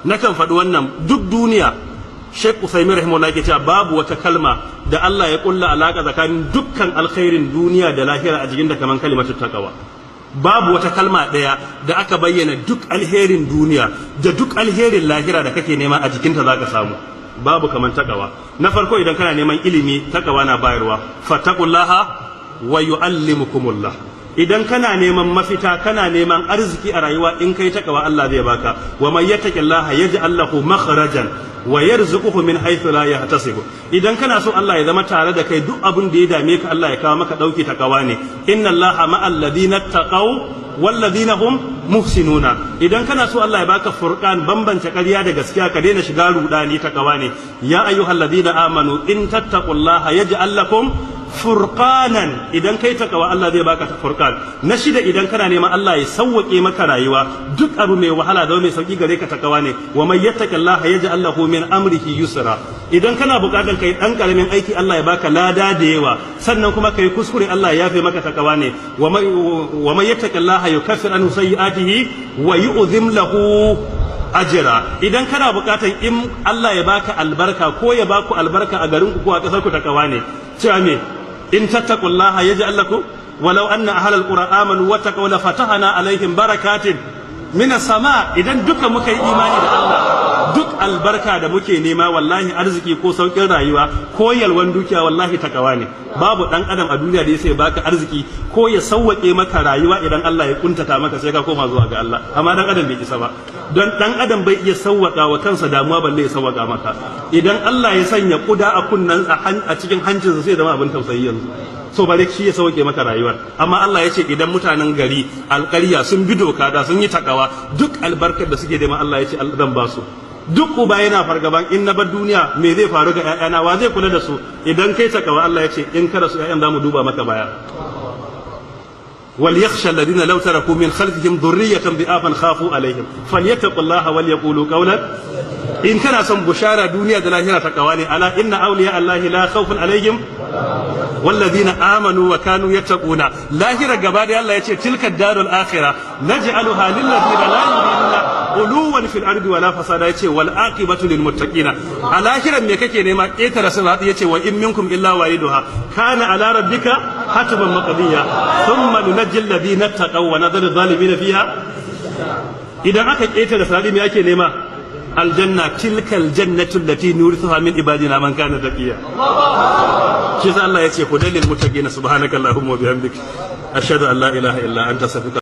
nakan faɗi wannan duk duniya. Sheikh Uthaymeen rahimahullah yake cewa babu wata kalma da Allah ya kulla alaka tsakanin dukkan alkhairin duniya da lahira a jikin da kaman kalimatu taqwa. Babu wata kalma ɗaya da aka bayyana duk alherin duniya da duk alherin lahira da kake nema a jikinta zaka samu. Babu kaman taqwa. Na farko idan kana neman ilimi taqwa na bayarwa. Fattaqullaha wa yu'allimukumullah. Idan kana neman mafita kana neman arziki a rayuwa in kai taqwa Allah zai baka. Wa man yattaqillaha yaj'al lahu makhrajan wa yarzuquhu min haythu la yahtasib. Idan kana so Allah ya zama tare da kai duk abin da ya dame ka Allah ya kawo maka dauki takawa ne. Inna Allaha ma'al ladina taqaw wal ladina hum muhsinuna. Idan kana so Allah ya baka furqan bambance ƙarya da gaskiya ka daina shiga rudani takawa ne. Ya ayyuhal ladina amanu in tattaqullaha yaj'al lakum furqanan. Idan kai takawa Allah zai baka furqan. Na shida idan kana neman Allah ya sauwake maka rayuwa duk abu mai wahala da mai sauki gare ka takawa ne. Wa may yattaqillaha yaj'al lahu min amrihi yusra. Idan kana bukatar kai dan karamin aiki Allah ya baka lada da yawa sannan kuma kai kuskure Allah ya yafe maka takawa ne. Wa may yattaqillaha yukaffir anhu sayyi'atihi wa yu'zim lahu ajira. Idan kana bukatar in Allah ya baka albarka ko ya baku albarka a garin ku ko a kasar ku takawa ne. Cewa me in tattaqullaha yaj'al lakum walau anna ahlal qura amanu wattaqaw la fatahna alaihim barakatin minas sama. Idan duka muka yi imani da Allah duk albarka da muke nema wallahi arziki ko saukin rayuwa ko yalwan dukiya wallahi takawa ne. Babu dan adam a duniya da yake baka arziki ko ya sauwake maka rayuwa idan Allah ya kuntata maka sai ka koma zuwa ga Allah. Amma dan adam bai isa ba don dan adam bai iya sauwaka wa kansa damuwa balle ya sauwaka maka. Idan Allah ya sanya kuda a kunnan a cikin hancinsa sai zama abin tausayi yanzu. So bare shi ya sauke maka rayuwar. Amma Allah ya ce idan mutanen gari alƙarya sun bi doka da sun yi takawa duk albarkar da suke da Allah ya ce zan ba su. Duk uba yana fargaban in na bar duniya me zai faru ga ƴaƴana wa zai kula da su. Idan kai takawa Allah ya ce in ka rasu ƴaƴan zamu duba maka baya. وليخشى الذين لو تركوا من خلفهم ذرية ضعافا خافوا عليهم فليتقوا الله وليقولوا قولا. إن كان سم بشارة دنيا دلاهرة تقواني ألا إن أولياء الله لا خوف عليهم والذين آمنوا وكانوا يتقون. لاهرة قبادي الله يتي تلك الدار الآخرة نجعلها للذين لا يريدون علوا في الأرض ولا فسادا يتي والعاقبة للمتقين. الاخرة me kake nema ƙetare sirat yace wa in minkum illa wariduha kana ala rabbika hatman maqdiya thumma nunajjil ladina taqaw wa nadhar adh-dhalimin fiha. idan aka ƙetare sirat me yake nema aljanna tilkal jannatu allati nurithuha min ibadina man kana taqiya. shi sa Allah yace hudal lil muttaqin subhanakallahumma wa bihamdik ashhadu an la ilaha illa anta astaghfiruka